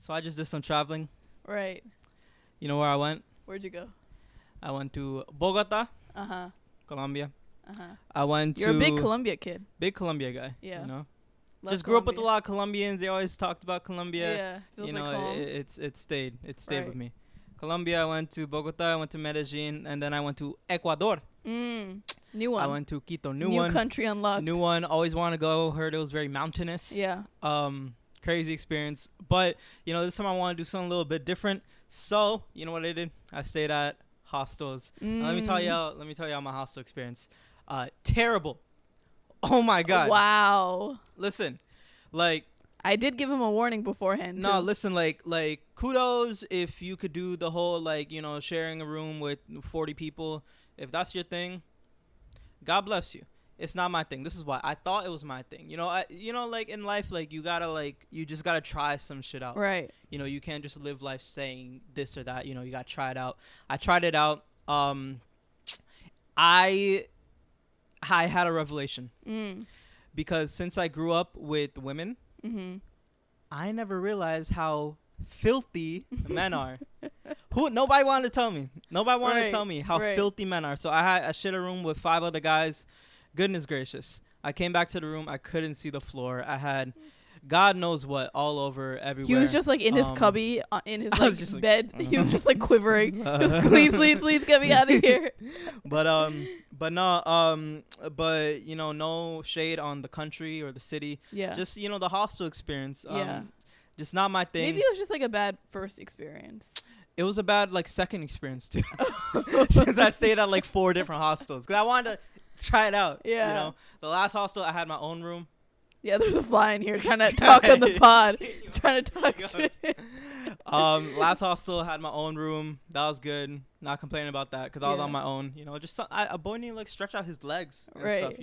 So I just did some traveling. Right. You know where I went? Where'd you go? I went to Bogota, Uh-huh. Colombia. Uh-huh. I went You're to a big Colombia kid. big Colombia guy. Yeah. You know, Love just grew up with a Colombia. lot of Colombians. They always talked about Colombia. Yeah. Feels You like know, home. it stayed with Right. me. Colombia. I went to Bogota. I went to Medellin, and then I went to Ecuador. New one. I went to Quito. New country unlocked. New one. Always want to go. Heard it was very mountainous. Yeah. Crazy experience. But this time I want to do something a little bit different. So you know what I did? I stayed at hostels. Let me tell y'all my hostel experience. Terrible. Oh my god. Wow. Listen, like I did give him a warning beforehand. no, too. listen, like kudos if you could do the whole sharing a room with 40 people. If that's your thing, God bless you. It's not my thing. This is why I thought it was my thing. Like in life, like you just gotta try some shit out. Right. You can't just live life saying this or that. You gotta try it out. I tried it out. I had a revelation because since I grew up with women, I never realized how filthy men are. Nobody wanted to tell me. Nobody wanted to tell me how filthy men are. So I shared a room with 5 other guys. Goodness gracious. I came back to the room. I couldn't see the floor. I had God knows what all over everywhere. He was just like in his cubby, in his like bed. Like, he was just like quivering. Just please get me out of here. But no shade on the country or the city. Yeah. Just the hostel experience. Yeah. Just not my thing. Maybe it was just like a bad first experience. It was a bad second experience too. Since I stayed at 4 different hostels because I wanted to try it out. Yeah. The last hostel I had my own room. Yeah, there's a fly in here trying to talk on the pod. Trying to talk shit. Last hostel had my own room. That was good. Not complaining about that because I was on my own. Just a boy need to stretch out his legs and stuff.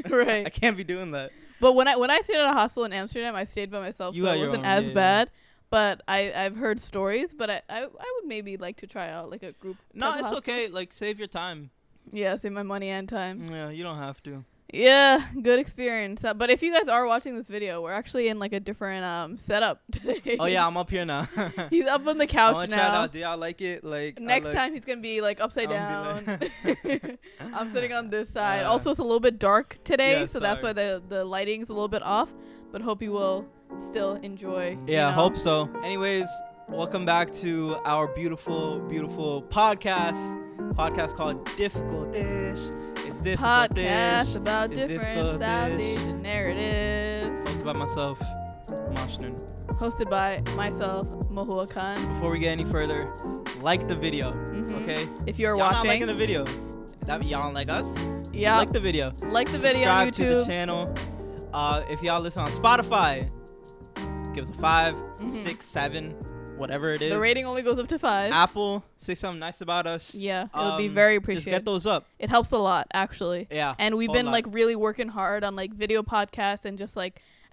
Right. I can't be doing that. But when I stayed at a hostel in Amsterdam, I stayed by myself, so it wasn't as bad. But I've heard stories, but I would maybe like to try out a group. No, it's okay. Save your time. Yeah, save my money and time. Yeah, you don't have to. Yeah, good experience. But if you guys are watching this video, we're actually in a different setup today. Oh yeah, I'm up here now. He's up on the couch now. Try it out. Do y'all like it? Next time he's gonna be upside down. I'm sitting on this side. Also, it's a little bit dark today, so that's why the lighting's a little bit off. But hope you will still enjoy. Yeah, hope so. Anyways, welcome back to our beautiful, beautiful podcast called Difficult Dish. It's difficult podcast dish. about It's different South Asian narratives. Hosted by myself, Mashnan. Hosted by myself, Mahua Khan. Before we get any further, like the video, okay? If you're y'all watching, not liking the video, y'all don't like us. Yeah, like the video. Like the video on YouTube. Subscribe to the channel. If y'all listen on Spotify, give us a 5, 6, 7, whatever it is. The rating only goes up to 5. Apple, say something nice about us. Yeah, it would be very appreciated. Just get those up. It helps a lot, actually. Yeah. And we've been really working hard on video podcasts and just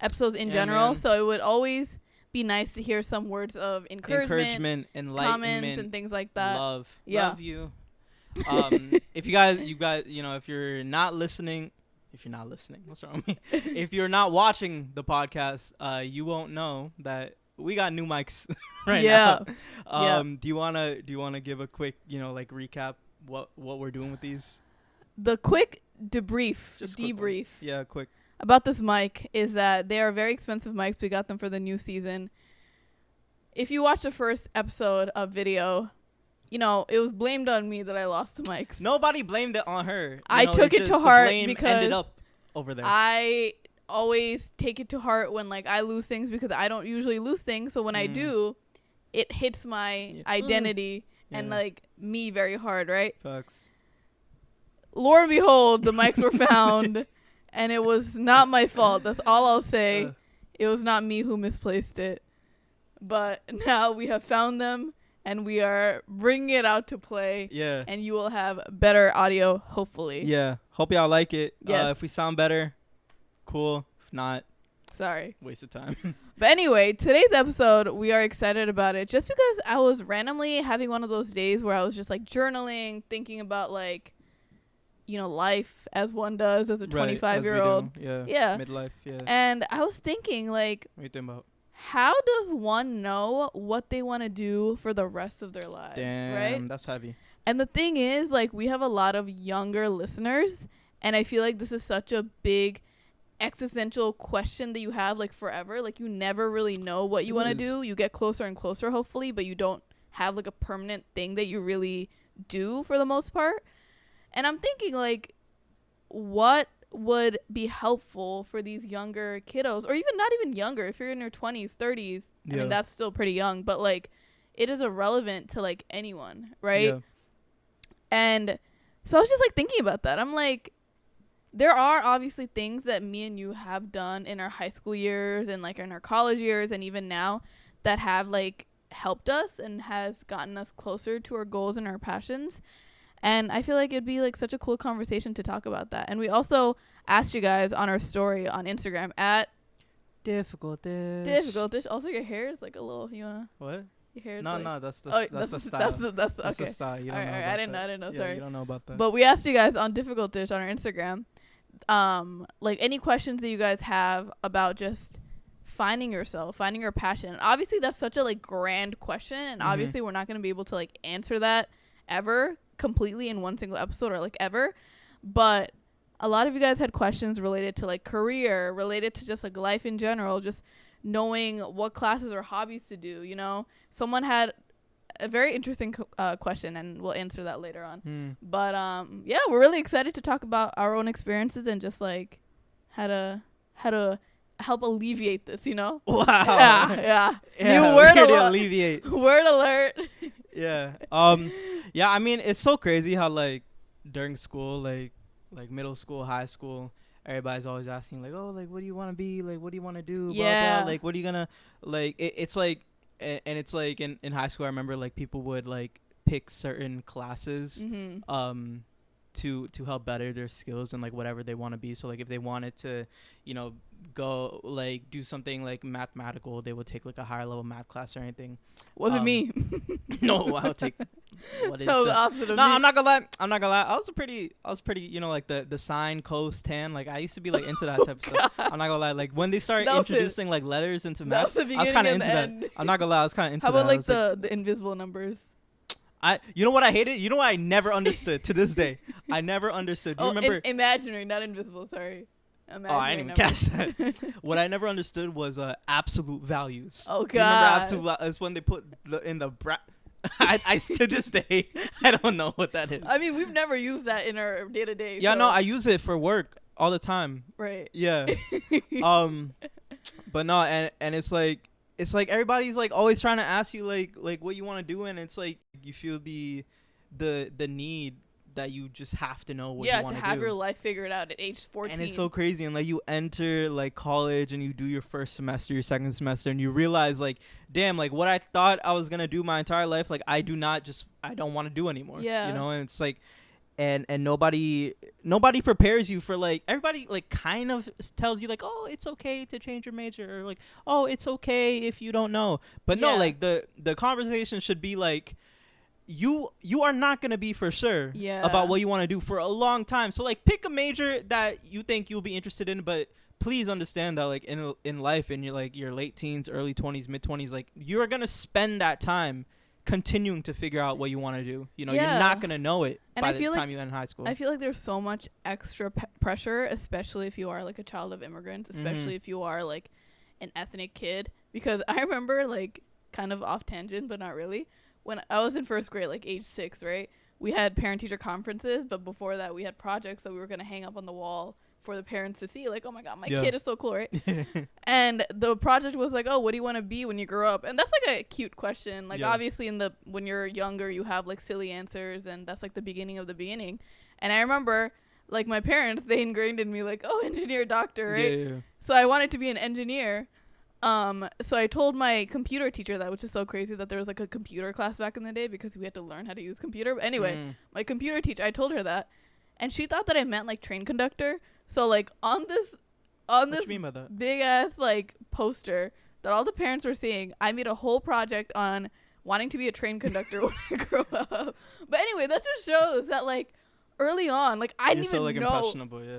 episodes in general. Man. So it would always be nice to hear some words of encouragement, enlightenment, comments, and things like that. Love. Yeah. Love you. If you guys, if you're not listening, what's wrong with me? If you're not watching the podcast, you won't know that we got new mics right now. Do you wanna give a quick, recap what we're doing with these? The quick debrief. Yeah, quick. About this mic is that they are very expensive mics. We got them for the new season. If you watch the first episode of video, it was blamed on me that I lost the mics. Nobody blamed it on her. I took it to heart because ended up over there. I always take it to heart when I lose things because I don't usually lose things. So when I do, it hits my identity and me very hard, right? Facts. Lord and behold, the mics were found and it was not my fault. That's all I'll say. It was not me who misplaced it. But now we have found them. And we are bringing it out to play. Yeah. And you will have better audio, hopefully. Yeah. Hope y'all like it. Yes. If we sound better, cool. If not, sorry. Waste of time. But anyway, today's episode, we are excited about it just because I was randomly having one of those days where I was just journaling, thinking about life as one does as a 25-year-old. Yeah. Midlife, yeah. And I was thinking what are you thinking about? how does one know what they want to do for the rest of their lives? Damn, right? that's heavy. And the thing is, like, we have a lot of younger listeners, and I feel like this is such a big existential question that you have, like, forever. Like, you never really know what you want to do. You get closer and closer, hopefully, but you don't have, like, a permanent thing that you really do for the most part. And I'm thinking, like, what would be helpful for these younger kiddos, or even not even younger, if you're in your 20s, 30s. I mean, that's still pretty young, but, like, it is irrelevant to, like, anyone, right? Yeah. And so I was just, like, thinking about that. I'm like, there are obviously things that me and you have done in our high school years and, like, in our college years and even now that have, like, helped us and has gotten us closer to our goals and our passions. And I feel like it'd be, like, such a cool conversation to talk about that. And we also asked you guys on our story on Instagram at Difficult-ish. Also, your hair is, like, a little, you wanna? What? Your hair is No, like, no, that's the style. That's the okay. That's the style. You don't know I didn't know. Yeah, Sorry. you don't know about that. But we asked you guys on Difficult-ish on our Instagram, like, any questions that you guys have about just finding yourself, finding your passion. And obviously, that's such a, like, grand question, and obviously, we're not going to be able to, like, answer that ever completely in one single episode or, like, ever. But a lot of you guys had questions related to, like, career, related to just, like, life in general, just knowing what classes or hobbies to do, you know. Someone had a very interesting question, and we'll answer that later on. But yeah, we're really excited to talk about our own experiences and just, like, how to help alleviate this, you know. Wow. Yeah. Yeah, new word here to alert. alleviate. Word alert. Yeah. Yeah, I mean, it's so crazy how, like, during school, like middle school, high school, everybody's always asking, like, oh, like, what do you want to be? Like, what do you want to do? Blah, blah. Like, what are you gonna, like, it's like, and it's like in high school, I remember, like, people would, like, pick certain classes to help better their skills and, like, whatever they want to be. So, like, if they wanted to, you know, go, like, do something, like, mathematical, they would take, like, a higher level math class or anything. Wasn't me. No, I'll take what is that was the opposite of no, me. I'm not gonna lie. I was pretty, you know, like, the sine, cos, tan. Like, I used to be, like, into that type of stuff. I'm not gonna lie. Like, when they started introducing, like, letters into math, I was kind of into that. I'm not gonna lie. I was kind of into that. How about, like, the invisible numbers? You know what I hated? You know what I never understood to this day? I never understood. Do you remember? Imaginary, not invisible. Sorry. Imaginary I didn't even catch that. What I never understood was absolute values. Oh, God. You remember absolute? It's when they put in the I to this day, I don't know what that is. I mean, we've never used that in our day to day. Yeah, no, I use it for work all the time. Right. Yeah. But no, and it's like everybody's, like, always trying to ask you, like what you want to do, and it's like you feel the need that you just have to know what you want to do. Yeah, to have your life figured out at age 14. And it's so crazy. And, like, you enter, like, college and you do your first semester, your second semester, and you realize, like, damn, like, what I thought I was going to do my entire life, like, I don't want to do anymore. Yeah. You know, and it's like, and nobody prepares you for, like, everybody, like, kind of tells you, like, oh, it's okay to change your major, or, like, oh, it's okay if you don't know. But no, like, the conversation should be, like, you are not going to be for sure about what you want to do for a long time. So, like, pick a major that you think you'll be interested in, but please understand that, like, in life, in your, like, your late teens, early 20s, mid 20s, like, you're going to spend that time continuing to figure out what you want to do. You know, you're not going to know it by the time you end high school. I feel like there's so much extra pressure, especially if you are, like, a child of immigrants, especially if you are, like, an ethnic kid. Because I remember, like, kind of off tangent, but not really, when I was in first grade, like, age 6, right, we had parent-teacher conferences, but before that, we had projects that we were going to hang up on the wall for the parents to see, like, oh, my God, my kid is so cool, right? And the project was like, oh, what do you want to be when you grow up? And that's, like, a cute question. Like, obviously, when you're younger, you have, like, silly answers, and that's, like, the beginning of the beginning. And I remember, like, my parents, they ingrained in me, like, oh, engineer, doctor, right? Yeah. So I wanted to be an engineer. So I told my computer teacher that, which is so crazy that there was, like, a computer class back in the day because we had to learn how to use computer. But anyway, my computer teacher, I told her that, and she thought that I meant, like, train conductor. So, like, on this big ass, like, poster that all the parents were seeing, I made a whole project on wanting to be a train conductor when I grow up. But anyway, that just shows that, like, early on, like, I didn't even know.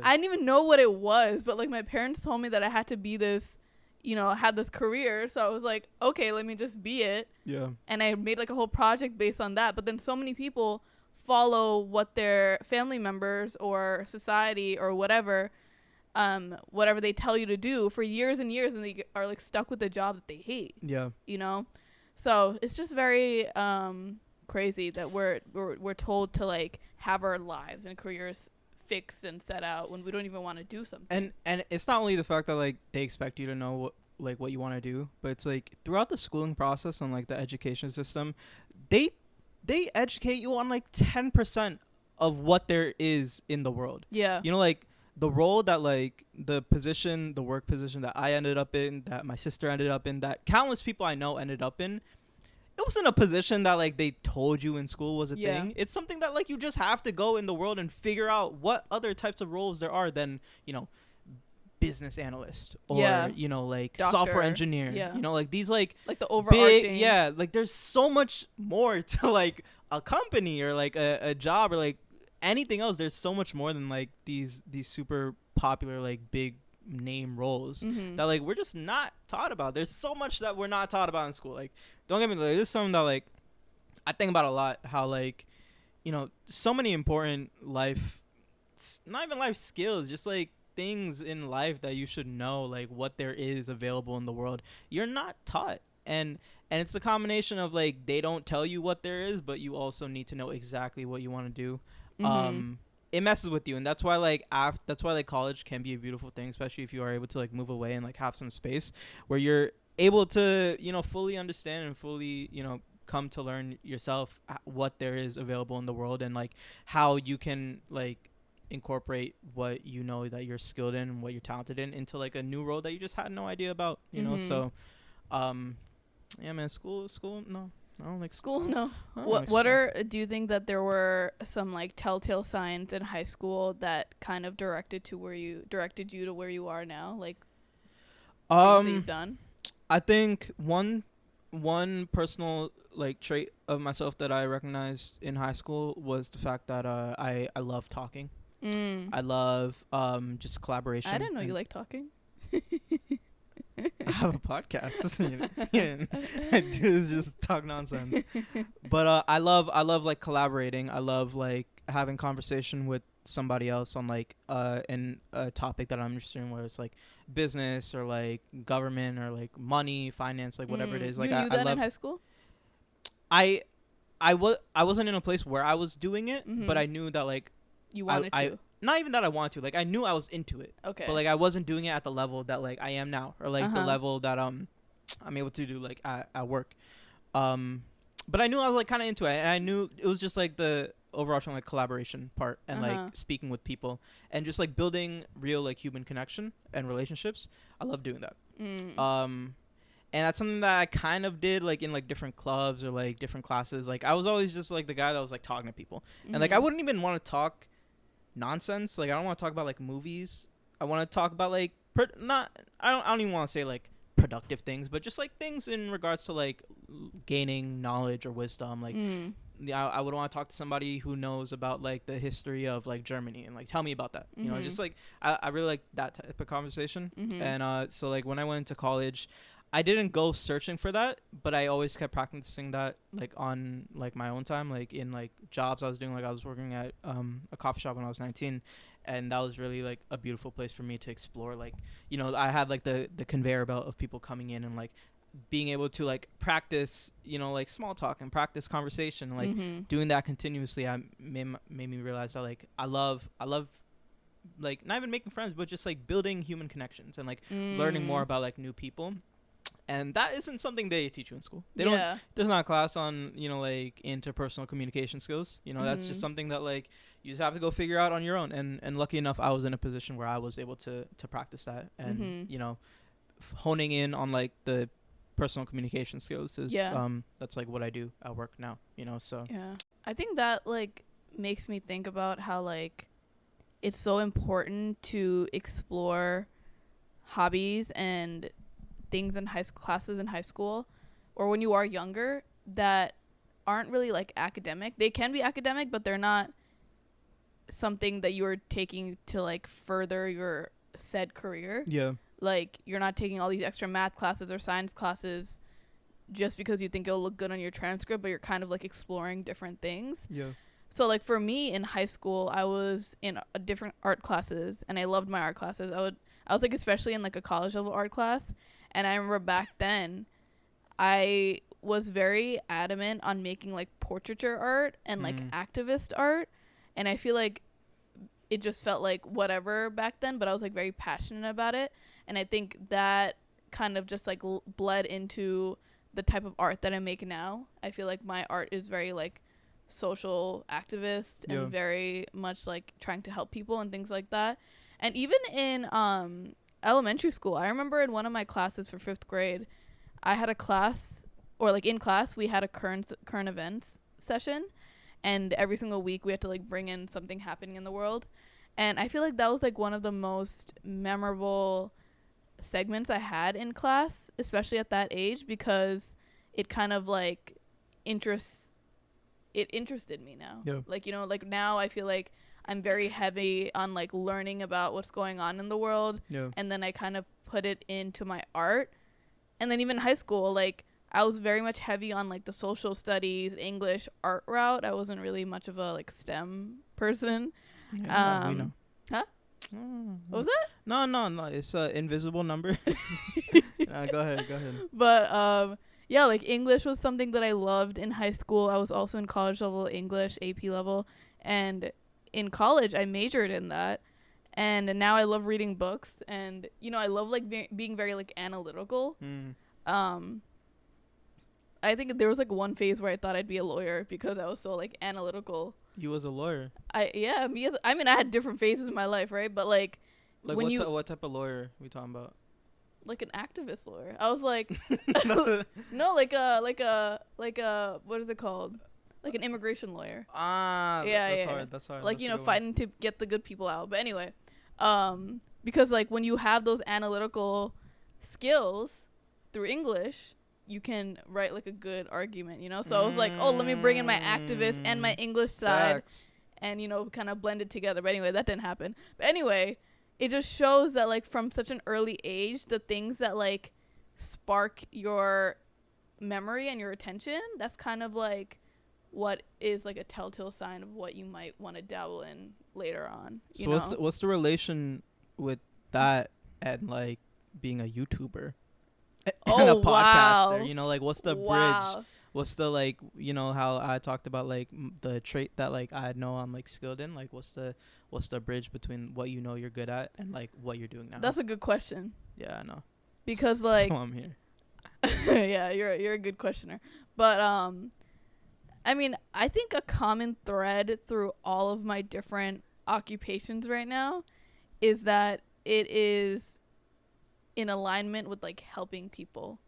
I didn't even know what it was, but, like, my parents told me that I had to be this, had this career. So I was like, okay, let me just be it. Yeah. And I made like a whole project based on that. But then so many people follow what their family members or society or whatever they tell you to do for years and years, and they are like stuck with a job that they hate. Yeah. So it's just very crazy that we're told to like have our lives and careers fixed and set out when we don't even want to do something. And it's not only the fact that like they expect you to know what you want to do, but it's like throughout the schooling process and like the education system, they educate you on like 10% of what there is in the world. Yeah. Like the role that like the work position that I ended up in, that my sister ended up in, that countless people I know ended up in, it wasn't a position that like they told you in school was a thing. It's something that like you just have to go in the world and figure out what other types of roles there are than, business analyst or, like doctor, software engineer, like these like the overarching. like there's so much more to like a company or like a job or like anything else. There's so much more than like these super popular like big name roles that like we're just not taught about. There's so much that we're not taught about in school. Like, don't get me wrong, this is something that like I think about a lot, how like so many important not even life skills, just like things in life that you should know, like what there is available in the world, you're not taught. And it's a combination of like they don't tell you what there is, but you also need to know exactly what you want to do. It messes with you, and that's why like college can be a beautiful thing, especially if you are able to like move away and like have some space where you're able to fully understand and fully come to learn yourself what there is available in the world, and like how you can like incorporate what that you're skilled in and what you're talented in into like a new role that you just had no idea about. So yeah, man, school no, I don't like school. No. What do you think that there were some like telltale signs in high school that kind of directed you to where you are now, like things that you've done? I think one personal like trait of myself that I recognized in high school was the fact that I love talking. I love just collaboration. I didn't know you like talking. I have a podcast. I do is just talk nonsense. But I love like collaborating. I love like having conversation with somebody else on like in a topic that I'm interested in, where it's like business or like government or like money, finance, like whatever it is. Like you knew that I love in high school? I wasn't in a place where I was doing it, but I knew that like you wanted to. Not even that I wanted to. Like I knew I was into it. Okay. But like I wasn't doing it at the level that like I am now, or like the level that I'm able to do like at work. But I knew I was like kind of into it, and I knew it was just like the overarching like collaboration part and like speaking with people and just like building real like human connection and relationships. I love doing that. And that's something that I kind of did like in like different clubs or like different classes. Like I was always just like the guy that was like talking to people, and like I wouldn't even want to talk nonsense. Like I don't want to talk about like movies. I want to talk about like I don't even want to say like productive things, but just like things in regards to like gaining knowledge or wisdom. Like I would want to talk to somebody who knows about like the history of like Germany and like tell me about that. Just like I really like that type of conversation. And so like when I went into college, I didn't go searching for that, but I always kept practicing that like on like my own time, like in like jobs I was doing. Like I was working at a coffee shop when I was 19, and that was really like a beautiful place for me to explore. Like I had like the conveyor belt of people coming in and like being able to like practice like small talk and practice conversation. Like doing that continuously, made me realize that like I love like not even making friends, but just like building human connections and like learning more about like new people. And that isn't something they teach you in school. They don't. There's not a class on like interpersonal communication skills. That's just something that like you just have to go figure out on your own. And lucky enough, I was in a position where I was able to practice that. And honing in on like the personal communication skills is that's like what I do at work now. So yeah, I think that like makes me think about how like it's so important to explore hobbies and things in classes in high school or when you are younger that aren't really like academic. They can be academic, but they're not something that you're taking to like further your said career. like you're not taking all these extra math classes or science classes just because you think it'll look good on your transcript, but you're kind of like exploring different things. Yeah. So like for me in high school, I was in a different art classes, and I loved my art classes. I was like especially in like a college level art class, and I remember back then I was very adamant on making like portraiture art and like activist art, and I feel like it just felt like whatever back then, but I was like very passionate about it, and I think that kind of just like bled into the type of art that I make now. I feel like my art is very like social activist and very much like trying to help people and things like that. And even in elementary school, I remember in one of my classes for 5th grade, I had a class, or like in class we had a current events session, and every single week we had to like bring in something happening in the world. And I feel like that was like one of the most memorable segments I had in class, especially at that age, because it kind of like interested me now. Yeah. Like, you know, like now I feel like I'm very heavy on like learning about what's going on in the world. Yeah. And then I kind of put it into my art. And then even high school, like I was very much heavy on like the social studies, English, art route. I wasn't really much of a like STEM person. Yeah, we know. Huh? What was that? No. It's invisible number. Go ahead. But yeah, like English was something that I loved in high school. I was also in college level English, AP level, and in college I majored in that. And now I love reading books, and you know I love like being very like analytical. I think there was like one phase where I thought I'd be a lawyer because I was so like analytical. You was a lawyer? I had different phases in my life, right? But like when what type of lawyer are we talking about? Like an activist lawyer. I was like no, like a what is it called? Like an immigration lawyer. That's hard. Like, you know, fighting to get the good people out. But anyway, because like when you have those analytical skills through English, you can write like a good argument, you know? So I was like, oh, let me bring in my activist and my English side. Facts. And, you know, kind of blend it together. But anyway, that didn't happen. But anyway, it just shows that like from such an early age, the things that like spark your memory and your attention, that's kind of like what is like a telltale sign of what you might want to dabble in later on. So what's the relation with that and like being a YouTuber and a podcaster? Wow. You know, like what's the bridge? What's the like, you know, how I talked about like the trait that like I know I'm like skilled in, like what's the bridge between what you know you're good at and like what you're doing now? That's a good question. Yeah, I know. Because like so I'm here. Yeah, you're a good questioner. But I mean, I think a common thread through all of my different occupations right now is that it is in alignment with like helping people,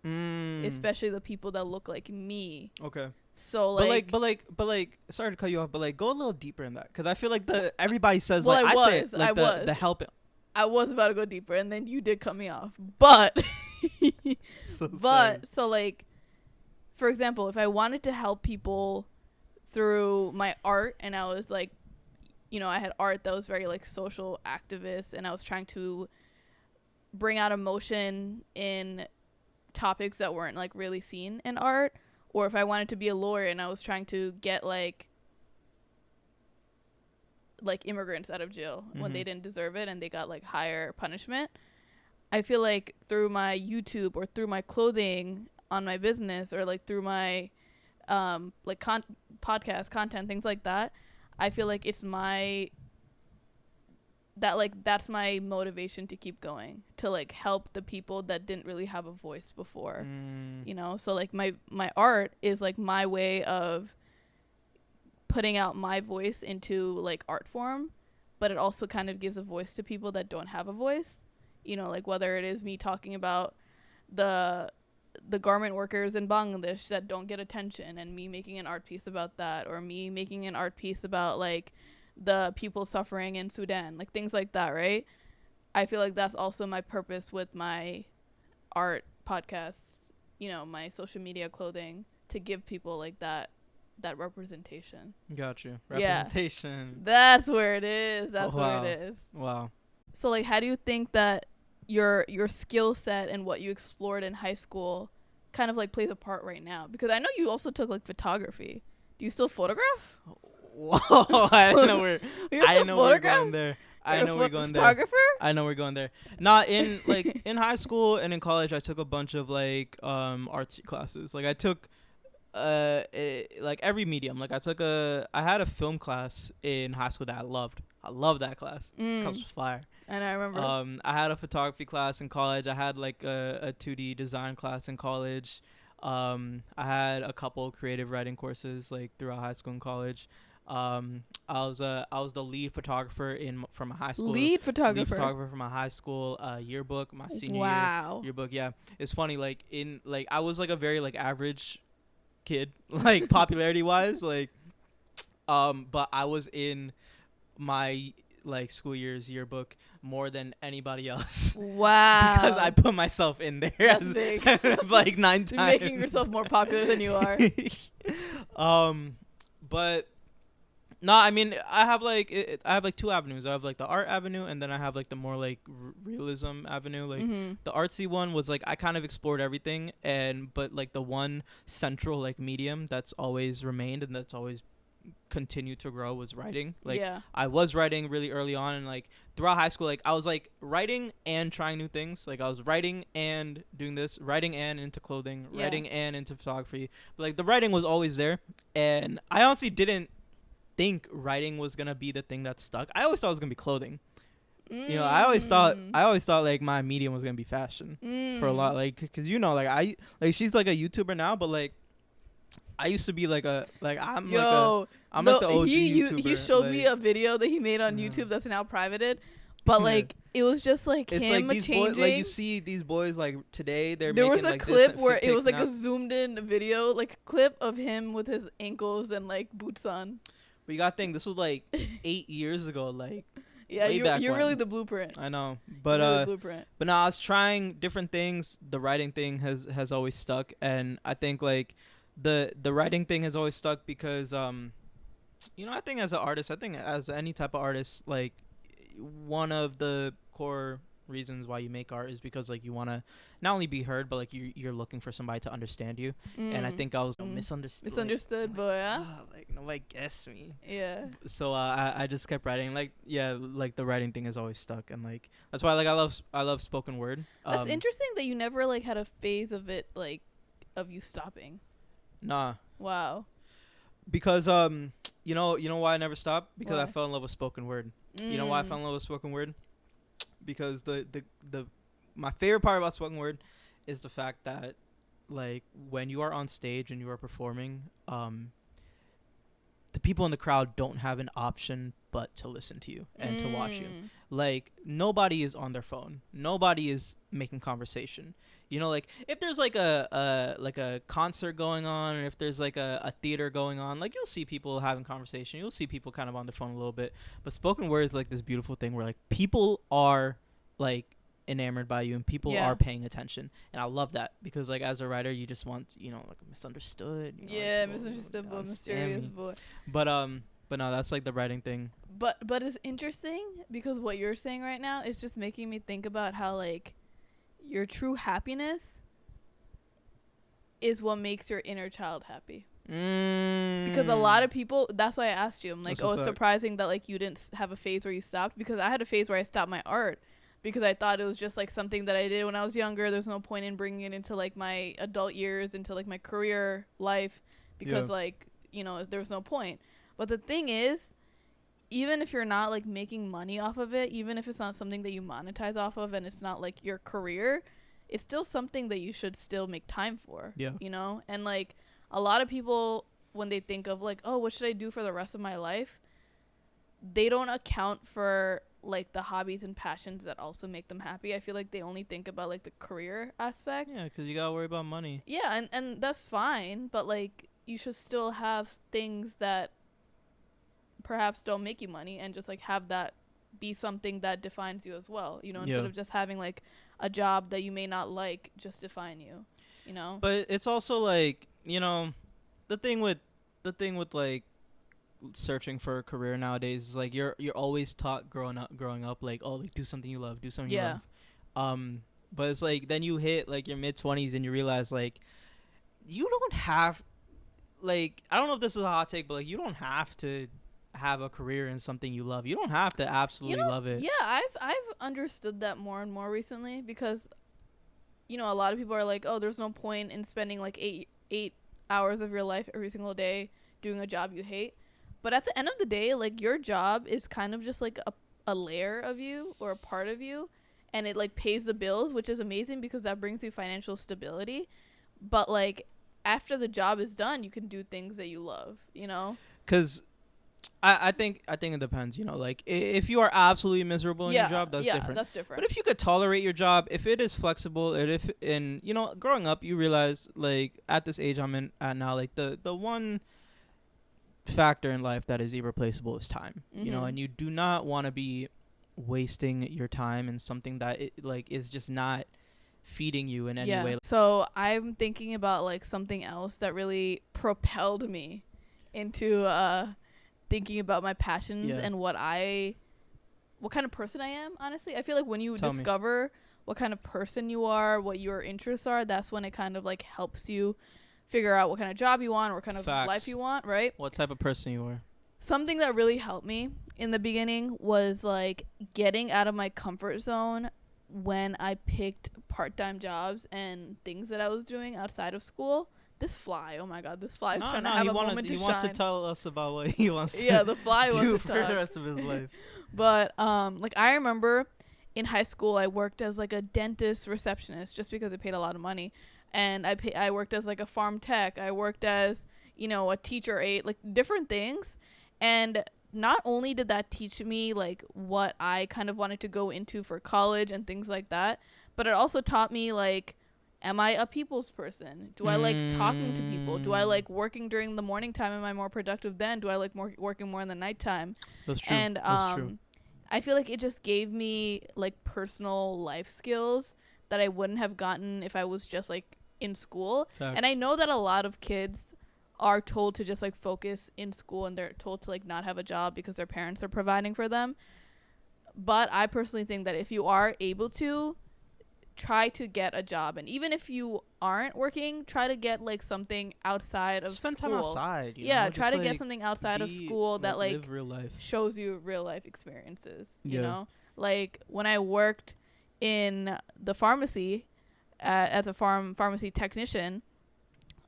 especially the people that look like me. Okay. So like, but like, sorry to cut you off, but like, go a little deeper in that, because I feel like everybody says well, like I say it, like the helping. I was about to go deeper, and then you did cut me off, but so like, for example, if I wanted to help people through my art, and I was like, you know, I had art that was very like social activist, and I was trying to bring out emotion in topics that weren't like really seen in art, or if I wanted to be a lawyer and I was trying to get like immigrants out of jail when they didn't deserve it and they got like higher punishment. I feel like through my YouTube or through my clothing on my business or like through my like podcast content, things like that, I feel like it's that's my motivation to keep going, to like help the people that didn't really have a voice before. You know, so like my art is like my way of putting out my voice into like art form, but it also kind of gives a voice to people that don't have a voice, you know, like whether it is me talking about the garment workers in Bangladesh that don't get attention and me making an art piece about that, or me making an art piece about like the people suffering in Sudan, like things like that, right? I feel like that's also my purpose with my art podcast, you know, my social media clothing, to give people like that representation. Got you. Representation. Yeah. That's where it is. That's where it is. Wow. So like, how do you think that your skill set and what you explored in high school kind of like plays a part right now? Because I know you also took like photography. Do you still photograph? Whoa! I didn't know we're. You're I still know we're going there. I You're know a we're going there. photographer? I know we're going there. Not in like in high school and in college. I took a bunch of like artsy classes. Like I took like every medium. Like I had a film class in high school that I loved. I loved that class. Class was fire. And I remember. I had a photography class in college. I had like a 2D design class in college. I had a couple creative writing courses like throughout high school and college. I was the lead photographer from my high school. Lead photographer for my high school yearbook, my senior wow. year yearbook. Yeah, it's funny. Like I was like a very like average kid, like popularity wise, like, but I was in my like school year's yearbook more than anybody else. Wow. Because I put myself in there. That's big. Like 9 times. You're making yourself more popular than you are. But no, I mean I have like two avenues. I have like the art avenue, and then I have like the more like realism avenue. Like the artsy one was like I kind of explored everything, but like the one central like medium that's always remained and that's always continued to grow was writing. Like I was writing really early on, and like throughout high school, like I was like writing and trying new things. Like I was writing and doing this, writing and into clothing, writing and into photography. But like the writing was always there, and I honestly didn't think writing was gonna be the thing that stuck. I always thought it was gonna be clothing. You know, I always thought like my medium was gonna be fashion for a lot, like because you know, like she's like a YouTuber now, but like I used to be like I'm like the OG YouTuber. He showed me a video that he made on YouTube that's now privated, but like it was just like it's him like changing. Boys, like you see these boys like today there was a like clip where it was like a zoomed in video, like clip of him with his ankles and like boots on. But you gotta think this was like 8 years ago, like yeah, you're really the blueprint. I know, but really blueprint. But now I was trying different things. The writing thing has always stuck, and I think like the writing thing has always stuck because you know, I think as an artist, I think as any type of artist, like one of the core reasons why you make art is because like you want to not only be heard, but like you're looking for somebody to understand you. And I think I was misunderstood boy. Like nobody guessed me. Yeah. So I just kept writing. Like like the writing thing has always stuck, and like that's why like I love spoken word. That's interesting that you never like had a phase of it like of you stopping. Nah. Wow. Because you know why I never stopped? Because why? I fell in love with spoken word. You know why I fell in love with spoken word? Because the my favorite part about spoken word is the fact that like when you are on stage and you are performing, the people in the crowd don't have an option but to listen to you and to watch you. Like nobody is on their phone. Nobody is making conversation. You know, like if there's like a concert going on, or if there's like a theater going on, like you'll see people having conversation. You'll see people kind of on their phone a little bit. But spoken word is like this beautiful thing where like people are like enamored by you and people are paying attention, and I love that because like as a writer you just want, you know, like misunderstood. You know, like, misunderstood boy, mysterious boy. But no, that's like the writing thing. But it's interesting because what you're saying right now is just making me think about how like your true happiness is what makes your inner child happy. Because a lot of people, that's why I asked you, I'm like, it's surprising that like you didn't have a phase where you stopped, because I had a phase where I stopped my art because I thought it was just like something that I did when I was younger. There's no point in bringing it into like my adult years, into like my career life, because like, you know, there was no point. But the thing is, even if you're not like making money off of it, even if it's not something that you monetize off of and it's not like your career, it's still something that you should still make time for. Yeah. You know? And like a lot of people, when they think of like, oh, what should I do for the rest of my life? They don't account for like the hobbies and passions that also make them happy. I feel like they only think about like the career aspect. Yeah, because you gotta worry about money. Yeah, and that's fine, but like you should still have things that perhaps don't make you money, and just like have that be something that defines you as well, you know, instead of just having like a job that you may not like just define you, you know. But it's also like, you know, the thing with like searching for a career nowadays is like you're always taught growing up like, oh, like do something you love, But it's like then you hit like your mid-20s and you realize like you don't have like I don't know if this is a hot take, but like you don't have to have a career in something you love. You don't have to absolutely love it. Yeah, I've understood that more and more recently because a lot of people are like, oh, there's no point in spending like eight hours of your life every single day doing a job you hate. But at the end of the day, like your job is kind of just like a layer of you or a part of you, and it like pays the bills, which is amazing because that brings you financial stability. But like after the job is done, you can do things that you love, Because I think it depends, like if you are absolutely miserable in your job, that's different. That's different. But if you could tolerate your job, if it is flexible, and if in growing up you realize like at this age I'm in at now, like the one factor in life that is irreplaceable is time. And you do not want to be wasting your time in something that like is just not feeding you in any way. So I'm thinking about like something else that really propelled me into thinking about my passions and what kind of person I am. Honestly, I feel like when you discover what kind of person you are, what your interests are, that's when it kind of like helps you figure out what kind of job you want or what kind of life you want, right? What type of person you are. Something that really helped me in the beginning was like getting out of my comfort zone when I picked part-time jobs and things that I was doing outside of school. This fly, oh my god, this fly is trying to have a moment to shine. He wants to tell us about what he wants to the fly do wants to for talk. the rest of his life. But like I remember in high school I worked as like a dentist receptionist just because it paid a lot of money. And I worked as like a farm tech. I worked as, a teacher aide, like different things. And not only did that teach me like what I kind of wanted to go into for college and things like that, but it also taught me like, am I a people's person? Do I like talking to people? Do I like working during the morning time? Am I more productive then? Do I like working more in the nighttime? That's true. And That's true. I feel like it just gave me like personal life skills that I wouldn't have gotten if I was just like in school. Facts. And I know that a lot of kids are told to just like focus in school and they're told to like not have a job because their parents are providing for them. But I personally think that if you are able to, try to get a job. And even if you aren't working, try to get like something outside of Spend school. Time outside. Try to get something outside of school that like live real life. Shows you real life experiences. Yeah. You know, like when I worked in the pharmacy as a pharmacy technician,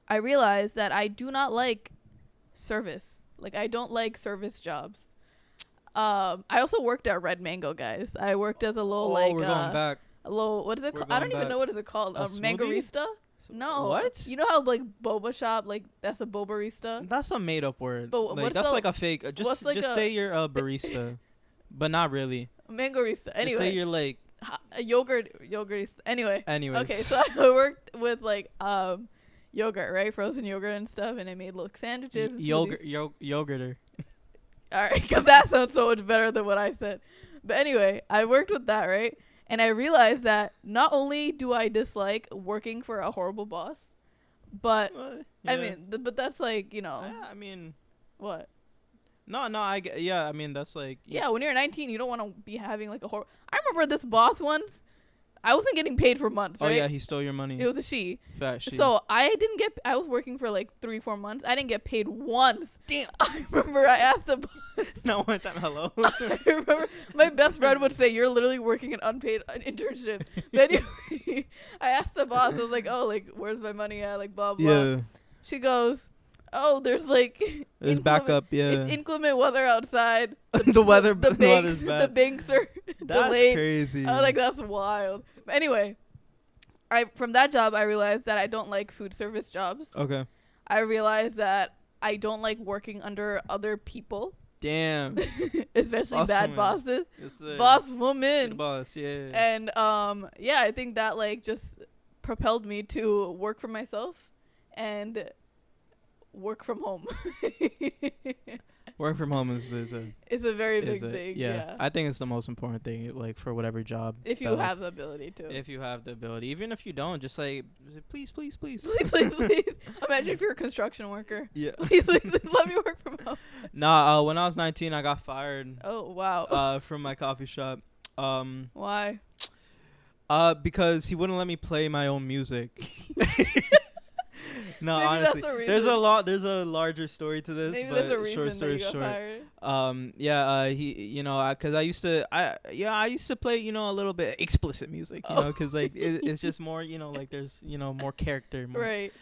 I realized that I do not like service. Like I don't like service jobs. I also worked at Red Mango, guys. I worked as a little we're going back. A little, what is it called? I don't even know what is it called. A mangarista? No. What? You know how like boba shop, like that's a bobarista? That's a made up word. But like, that's like a fake. Just say you're a barista, but not really. Mangarista. Anyway. Just say you're like a yogurtista. Anyways. Okay, so I worked with like yogurt, right? Frozen yogurt and stuff, and I made little sandwiches. Yogurter. All right, because that sounds so much better than what I said. But anyway, I worked with that, right? And I realized that not only do I dislike working for a horrible boss, but yeah. I mean, but that's like, I mean, what? No, I mean, that's like. Yeah, when you're 19, you don't want to be having like a horrible. I remember this boss once. I wasn't getting paid for months, right? Oh, yeah, he stole your money. It was a she. Fat she. So I was working for like 3-4 months. I didn't get paid once. Damn. I remember I asked the boss. No, one time, hello. I remember my best friend would say, you're literally working an unpaid internship. But anyway, I asked the boss, I was like, oh, like, where's my money at? Like, blah, blah. Yeah. She goes, oh, there's like. There's backup, yeah. It's inclement weather outside. The weather's bad. The banks are That's delayed. crazy. I was like, that's wild. But anyway, from that job, I realized that I don't like food service jobs. Okay. I realized that I don't like working under other people. Damn. Especially boss bad woman. bosses. Yes, Boss woman. Boss, yeah. And I think that like just propelled me to work for myself and work from home. Work from home is it's a very big thing. Yeah. I think it's the most important thing, like for whatever job. If you have the ability to. If you have the ability, even if you don't, just say please. Please. Imagine if you're a construction worker. Yeah. Please, let me work from home. Nah, when I was 19, I got fired. Oh wow. From my coffee shop. Why? Because he wouldn't let me play my own music. No, Maybe honestly, that's the there's reason. there's a larger story to this, Maybe but there's a reason short that story you got short. fired. He, cause I used to, I used to play, a little bit explicit music, cause like it's just more, like there's, more character. More. Right.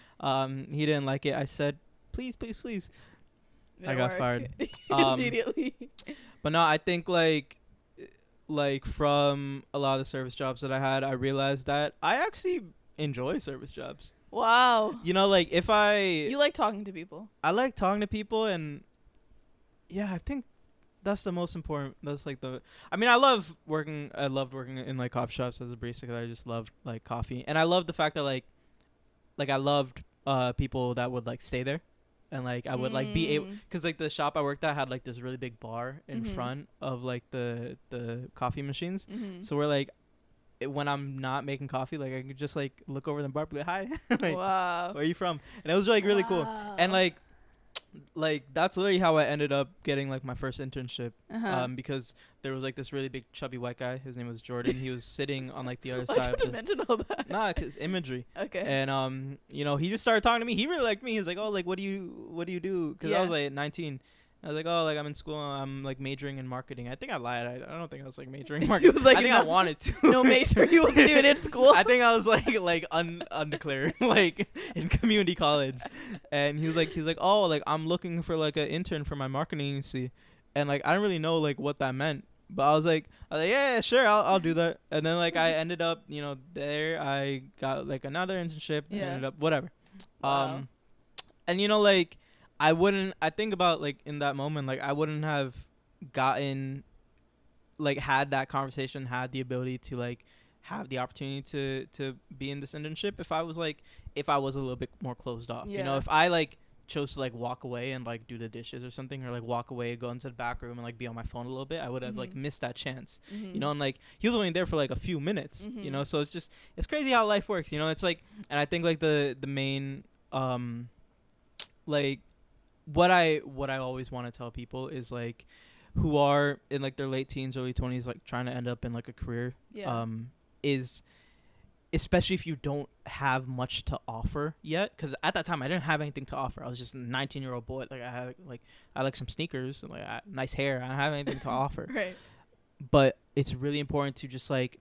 He didn't like it. I said, please, please, please. I got fired. Immediately. But no, I think like from a lot of the service jobs that I had, I realized that I actually enjoy service jobs. Wow. Like if You like talking to people. I like talking to people, and yeah, I think that's the most important. That's like I mean, I loved working in like coffee shops as a barista because I just loved like coffee, and I loved the fact that like I loved people that would like stay there, and like I would like be able, because like the shop I worked at had like this really big bar in front of like the coffee machines, so we're like, when I'm not making coffee, like I could just like look over the bar, be like, hi, like, wow. where are you from? And it was like really cool, and like that's literally how I ended up getting like my first internship. Because there was like this really big chubby white guy. His name was Jordan. He was sitting on like the other Why'd side. you have to mention all that? Nah, cause imagery. Okay. And he just started talking to me. He really liked me. He was like, oh, like what do you do? Cause I was like 19. I was like, oh, like I'm in school. I'm like majoring in marketing. I think I lied. I don't think I was like majoring in marketing. Was like, I think I wanted to. No major. You wasn't doing it in school. I think I was like undeclared, like in community college. And he was like, oh, like I'm looking for like an intern for my marketing agency, and like I didn't really know like what that meant. But I was like, yeah, sure, I'll do that. And then like I ended up, there. I got like another internship. Yeah. Ended up whatever. Wow. And like. I think about like in that moment, like I wouldn't have gotten, like had that conversation, had the ability to like have the opportunity to be in this internship if I was a little bit more closed off. Yeah. If I like chose to like walk away and like do the dishes or something, or like walk away, go into the back room and like be on my phone a little bit, I would have like missed that chance. And like he was only there for like a few minutes, so it's crazy how life works. It's like, and I think like the main like what I always want to tell people is like who are in like their late teens, early 20s, like trying to end up in like a career, is especially if you don't have much to offer yet, because at that time I didn't have anything to offer. I was just a 19-year-old boy. Like I had some sneakers and like nice hair. I don't have anything to offer. Right. But it's really important to just like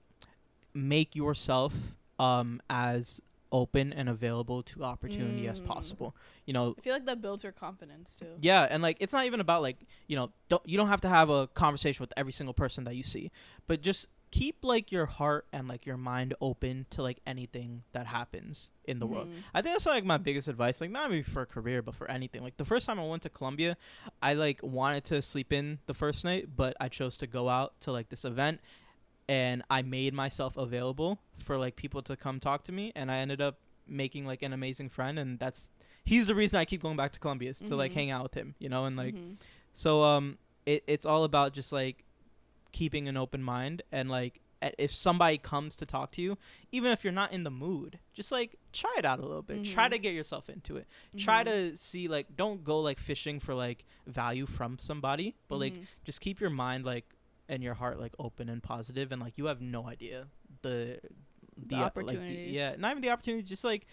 make yourself as open and available to opportunity as possible. I feel like that builds your confidence too. Yeah, and like it's not even about like you don't have to have a conversation with every single person that you see, but just keep like your heart and like your mind open to like anything that happens in the world. I think that's like my biggest advice, like not maybe for a career but for anything. Like the first time I went to Colombia, I like wanted to sleep in the first night, but I chose to go out to like this event, and I made myself available for like people to come talk to me, and I ended up making like an amazing friend, and he's the reason I keep going back to Colombia, is to like hang out with him, and like so it's all about just like keeping an open mind, and like if somebody comes to talk to you, even if you're not in the mood, just like try it out a little bit. Try to get yourself into it. Try to see, like, don't go like fishing for like value from somebody, but like just keep your mind like and your heart like open and positive, and like you have no idea the opportunities. Like not even the opportunity, just like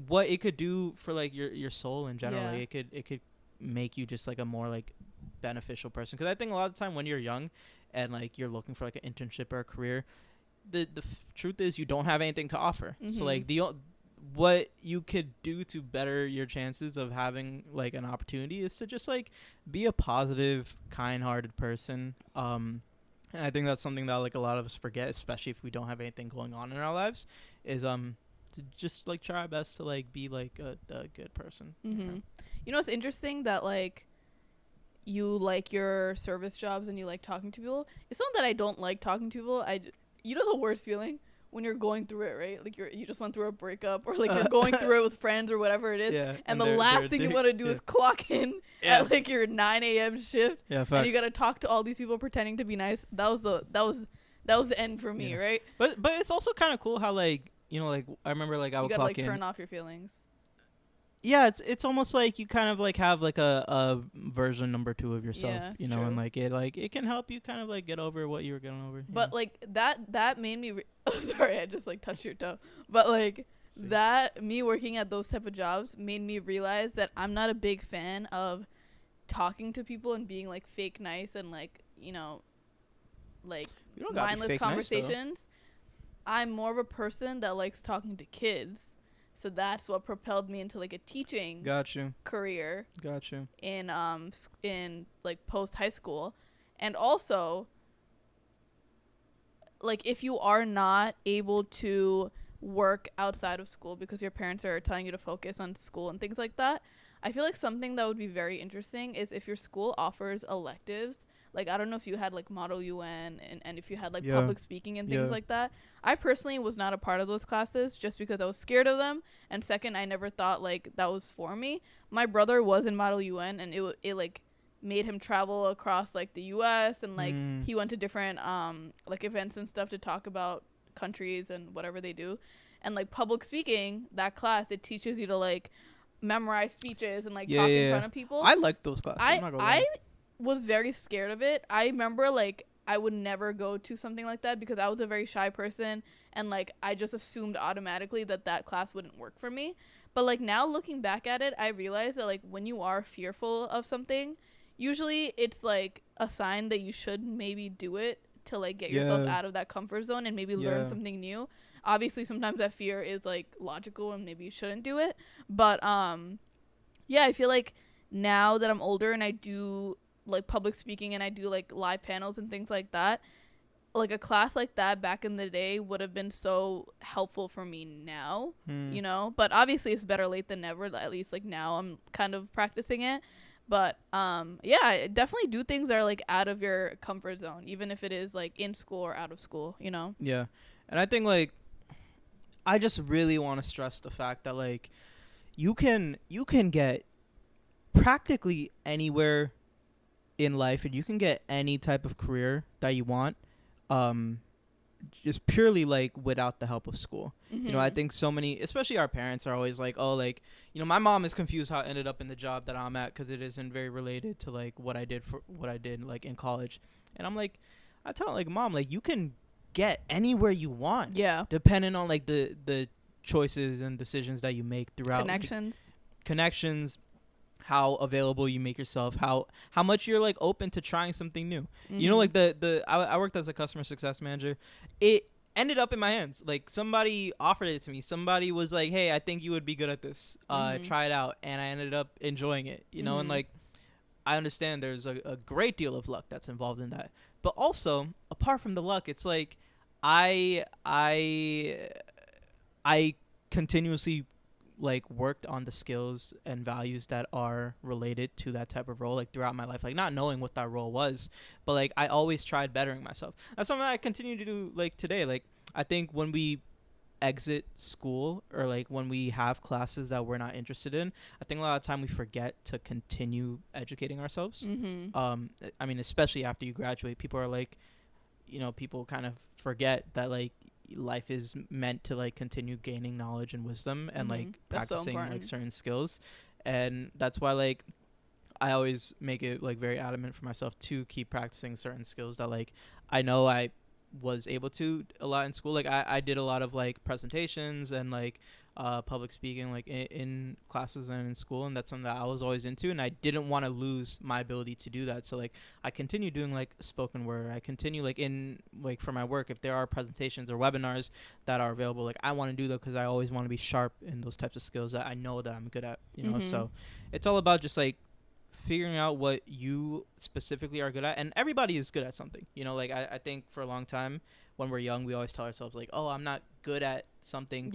what it could do for like your soul in general. Like, it could make you just like a more like beneficial person, because I think a lot of the time when you're young and like you're looking for like an internship or a career, the truth is you don't have anything to offer. So like what you could do to better your chances of having like an opportunity is to just like be a positive, kind-hearted person. And I think that's something that like a lot of us forget, especially if we don't have anything going on in our lives, is to just like try our best to like be like a good person. It's interesting that like you like your service jobs and you like talking to people. It's not that I don't like talking to people. The worst feeling when you're going through it, right? Like you just went through a breakup, or like you're going through it with friends or whatever it is, and the last thing you want to do is clock in at like your 9 a.m. shift, and you gotta talk to all these people pretending to be nice. That was the end for me, right? But it's also kind of cool how like like I remember like I would gotta clock like in. turn off your feelings. yeah, it's almost like you kind of like have like a version number 2 of yourself, Yeah, it's you know, true. and like it can help you kind of like get over what you were getting over. But like that made me oh, sorry, I just like touched your toe. But like that me working at those type of jobs made me realize that I'm not a big fan of talking to people and being like fake nice and like, you know, like mindless conversations. Nice, I'm more of a person that likes talking to kids. So that's what propelled me into like a teaching career. Got you. In like post high school. And also, like, if you are not able to work outside of school because your parents are telling you to focus on school and things like that, I feel like something that would be very interesting is if your school offers electives. Like, I don't know if you had like Model UN and if you had like public speaking and things like that. I personally was not a part of those classes just because I was scared of them. And second, I never thought like that was for me. My brother was in Model UN, and it like made him travel across like the US, and like he went to different like events and stuff to talk about countries and whatever they do. And like public speaking, that class, it teaches you to like memorize speeches and like talk in front of people. I like those classes. I was very scared of it. I remember like I would never go to something like that because I was a very shy person, and like I just assumed automatically that class wouldn't work for me. But like now looking back at it, I realized that like when you are fearful of something, usually it's like a sign that you should maybe do it to like get yourself out of that comfort zone and maybe learn something new. Obviously sometimes that fear is like logical and maybe you shouldn't do it, but yeah, I feel like now that I'm older and I do like public speaking and I do like live panels and things like that, like a class like that back in the day would have been so helpful for me now, you know. But obviously it's better late than never. At least like now I'm kind of practicing it. But yeah, definitely do things that are like out of your comfort zone, even if it is like in school or out of school, you know. Yeah. And I think like I just really want to stress the fact that like you can get practically anywhere in life, and you can get any type of career that you want, just purely like without the help of school. You know, I think so many, especially our parents, are always like, oh, like, you know, my mom is confused how I ended up in the job that I'm at because it isn't very related to like what I did like in college. And I'm like, I tell her, like, Mom, like, you can get anywhere you want, depending on like the choices and decisions that you make throughout connections, how available you make yourself, how much you're like open to trying something new. You know, like I worked as a customer success manager. It ended up in my hands. Like somebody offered it to me. Somebody was like, hey, I think you would be good at this. Try it out. And I ended up enjoying it, you know. And like I understand there's a great deal of luck that's involved in that, but also apart from the luck, it's like I continuously like worked on the skills and values that are related to that type of role, like throughout my life, like not knowing what that role was, but like I always tried bettering myself. That's something that I continue to do like today. Like I think when we exit school or like when we have classes that we're not interested in, I think a lot of time we forget to continue educating ourselves. I mean, especially after you graduate, people are like, you know, people kind of forget that like life is meant to like continue gaining knowledge and wisdom and like practicing like certain skills. And that's why like I always make it like very adamant for myself to keep practicing certain skills that like I know I was able to a lot in school. Like I did a lot of like presentations and like public speaking like in classes and in school, and that's something that I was always into, and I didn't want to lose my ability to do that. So like I continue doing like spoken word. I continue like in like for my work, if there are presentations or webinars that are available, like I want to do them because I always want to be sharp in those types of skills that I know that I'm good at, you know. So it's all about just like figuring out what you specifically are good at, and everybody is good at something, you know. Like I think for a long time when we're young, we always tell ourselves like, oh, I'm not good at something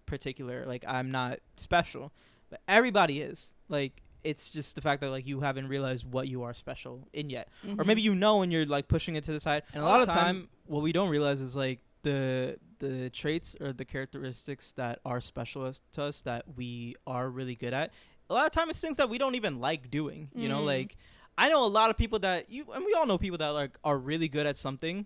particular, like I'm not special, but everybody is. Like it's just the fact that like you haven't realized what you are special in yet, or maybe you know and you're like pushing it to the side. And a lot of time what we don't realize is like the traits or the characteristics that are special to us that we are really good at, a lot of time it's things that we don't even like doing, you know. Like I know a lot of people that and we all know people that like are really good at something,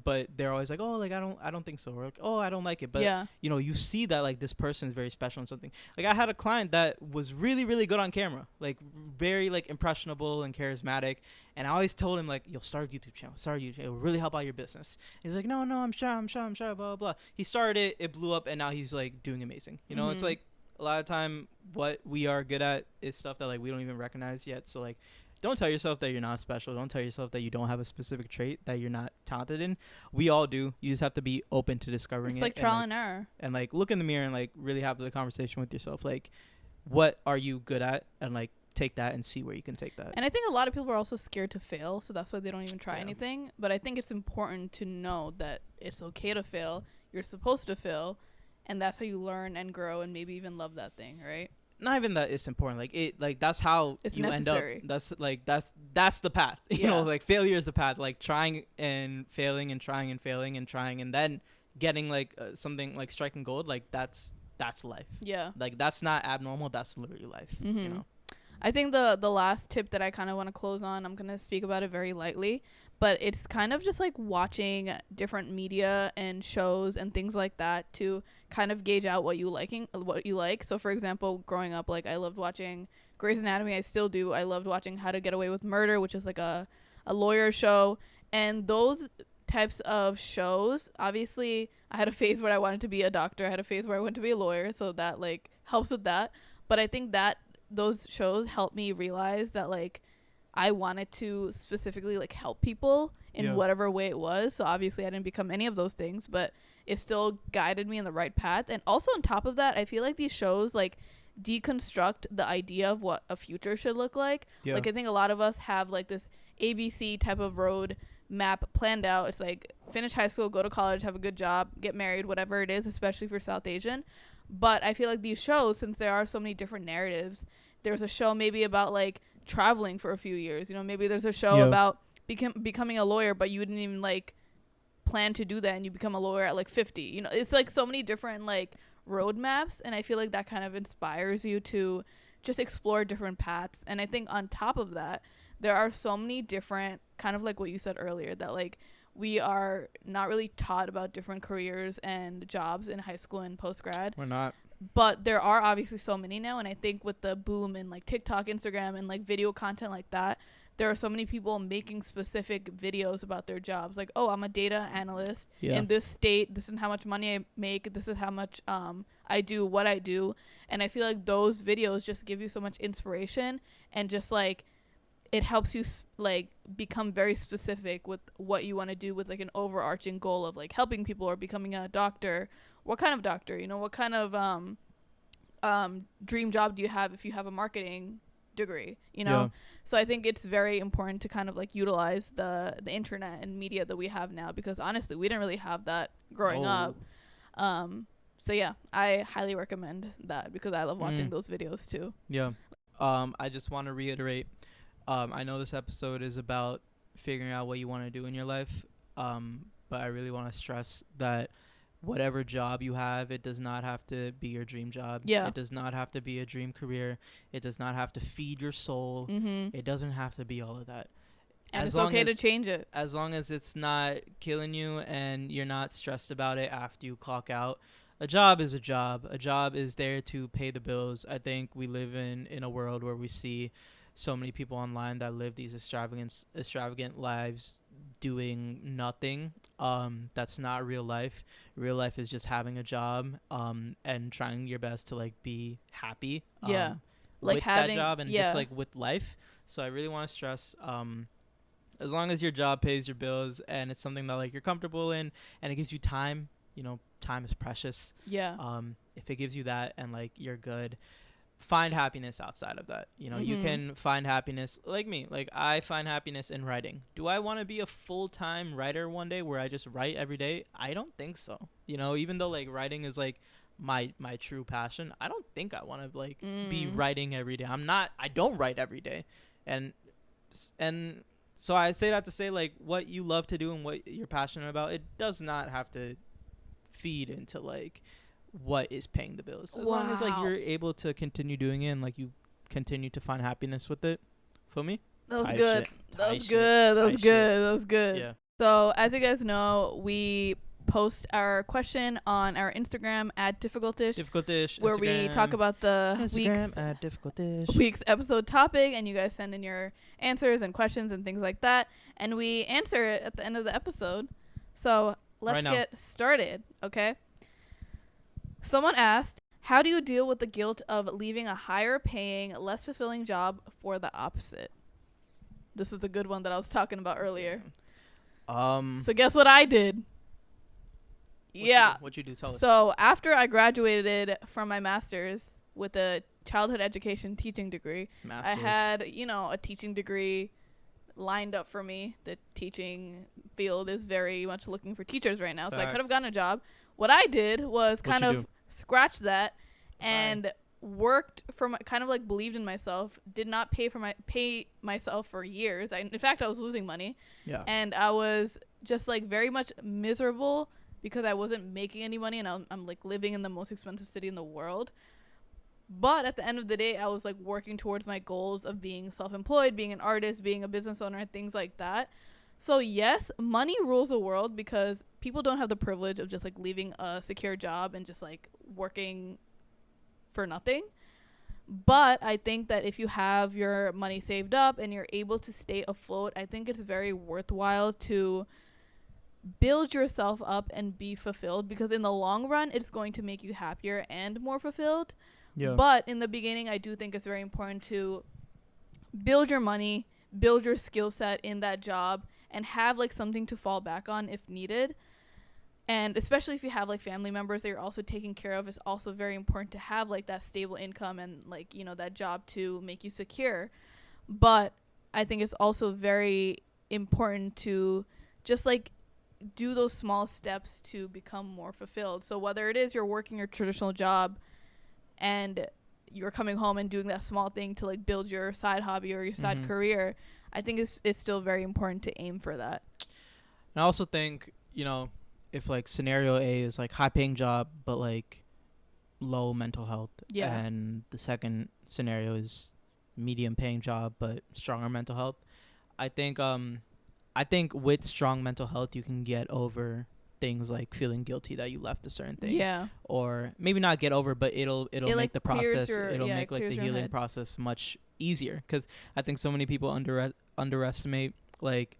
but they're always like, oh, like I don't think so, or like, oh, I don't like it. But Yeah. you know, you see that like this person is very special in something. Like I had a client that was really really good on camera, like very like impressionable and charismatic, and I always told him like, yo, start a YouTube channel, start a YouTube channel, it will really help out your business. And he's like, no, I'm shy, blah blah blah. He started it, it blew up, and now he's like doing amazing. You know, it's like a lot of time what we are good at is stuff that like we don't even recognize yet. So like, don't tell yourself that you're not special. Don't tell yourself that you don't have a specific trait that you're not talented in. We all do. You just have to be open to discovering it. It's like trial and error. And like look in the mirror and like really have the conversation with yourself. Like, what are you good at? And like take that and see where you can take that. And I think a lot of people are also scared to fail, so that's why they don't even try anything. But I think it's important to know that it's okay to fail. You're supposed to fail, and that's how you learn and grow and maybe even love that thing, right? Not even that it's important, like it, like that's how it's you necessary. end up. That's like that's the path. You know, like failure is the path. Like trying and failing and trying and failing and trying and then getting like something like striking gold. Like that's life. Yeah, like that's not abnormal. That's literally life. You know. I think the last tip that I kind of want to close on, I'm gonna speak about it very lightly, but it's kind of just like watching different media and shows and things like that to kind of gauge out what you like. So for example, growing up, like I loved watching Grey's Anatomy. I still do. I loved watching How to Get Away with Murder, which is like a lawyer show. And those types of shows, obviously I had a phase where I wanted to be a doctor. I had a phase where I wanted to be a lawyer. So that like helps with that. But I think that those shows helped me realize that like I wanted to specifically like help people in whatever way it was. So obviously I didn't become any of those things, but it still guided me in the right path. And also on top of that, I feel like these shows like deconstruct the idea of what a future should look like. Like I think a lot of us have like this ABC type of road map planned out. It's like finish high school, go to college, have a good job, get married, whatever it is, especially for South Asian. But I feel like these shows, since there are so many different narratives, there's a show maybe about like traveling for a few years, you know, maybe there's a show about becoming a lawyer, but you didn't even like plan to do that and you become a lawyer at like 50. You know, it's like so many different like roadmaps, and I feel like that kind of inspires you to just explore different paths. And I think on top of that, there are so many different, kind of like what you said earlier, that like we are not really taught about different careers and jobs in high school and post-grad. We're not. But there are obviously so many now, and I think with the boom in like TikTok, Instagram, and like video content like that, there are so many people making specific videos about their jobs. Like, oh, I'm a data analyst in this state. This is how much money I make. This is how much I do what I do. And I feel like those videos just give you so much inspiration, and just like it helps you like become very specific with what you want to do, with like an overarching goal of like helping people or becoming a doctor. What kind of doctor, you know, what kind of dream job do you have if you have a marketing degree, you know? So I think it's very important to kind of like utilize the internet and media that we have now, because honestly, we didn't really have that growing up. So yeah, I highly recommend that because I love watching those videos too. Yeah. I just want to reiterate, I know this episode is about figuring out what you want to do in your life, but I really want to stress that whatever job you have, it does not have to be your dream job. It does not have to be a dream career. It does not have to feed your soul. It doesn't have to be all of that. And it's okay to change it. As long as it's not killing you and you're not stressed about it after you clock out. A job is a job. A job is there to pay the bills. I think we live in a world where we see so many people online that live these extravagant lives doing nothing. That's not real life. Real life is just having a job and trying your best to like be happy like with having that job and just like with life. So I really want to stress, as long as your job pays your bills and it's something that like you're comfortable in and it gives you time, you know, time is precious. If it gives you that and like you're good, find happiness outside of that. You know, you can find happiness like me. Like I find happiness in writing. Do I want to be a full-time writer one day where I just write every day? I don't think so. You know, even though like writing is like my true passion, I don't think I want to like be writing every day. I don't write every day. And so I say that to say like what you love to do and what you're passionate about, it does not have to feed into like what is paying the bills. As long as like you're able to continue doing it and like you continue to find happiness with it. Feel me? That was good. That was good. That was good. That was good. Yeah. So, as you guys know, we post our question on our Instagram at difficultish, Difficultish. where we talk about the Instagram at difficultish. week's episode topic, and you guys send in your answers and questions and things like that, and we answer it at the end of the episode. So let's get started, okay? Someone asked, how do you deal with the guilt of leaving a higher paying, less fulfilling job for the opposite? This is the good one that I was talking about earlier. So guess what I did? What'd you do? Tell us. So after I graduated from my master's with a childhood education teaching degree, I had, a teaching degree lined up for me. The teaching field is very much looking for teachers right now. Facts. So I could have gotten a job. What I did was kind of scratch that and worked for kind of like believed in myself, did not pay myself for years. In fact, I was losing money. Yeah. And I was just like very much miserable because I wasn't making any money, and I'm like living in the most expensive city in the world. But at the end of the day, I was like working towards my goals of being self-employed, being an artist, being a business owner, and things like that. So yes, money rules the world because people don't have the privilege of just like leaving a secure job and just like working for nothing. But I think that if you have your money saved up and you're able to stay afloat, I think it's very worthwhile to build yourself up and be fulfilled, because in the long run, it's going to make you happier and more fulfilled. Yeah. But in the beginning, I do think it's very important to build your money, build your skill set in that job, and have like something to fall back on if needed. And especially if you have like family members that you're also taking care of, it's also very important to have like that stable income and like, that job to make you secure. But I think it's also very important to just like do those small steps to become more fulfilled. So whether it is you're working your traditional job and you're coming home and doing that small thing to like build your side hobby or your side career, I think it's still very important to aim for that. And I also think, if like scenario A is like high paying job but like low mental health, and the second scenario is medium paying job but stronger mental health, I think with strong mental health you can get over things like feeling guilty that you left a certain thing. Yeah. Or maybe not get over, but it'll make like the process, make like the healing process much easier, cuz I think so many people underestimate like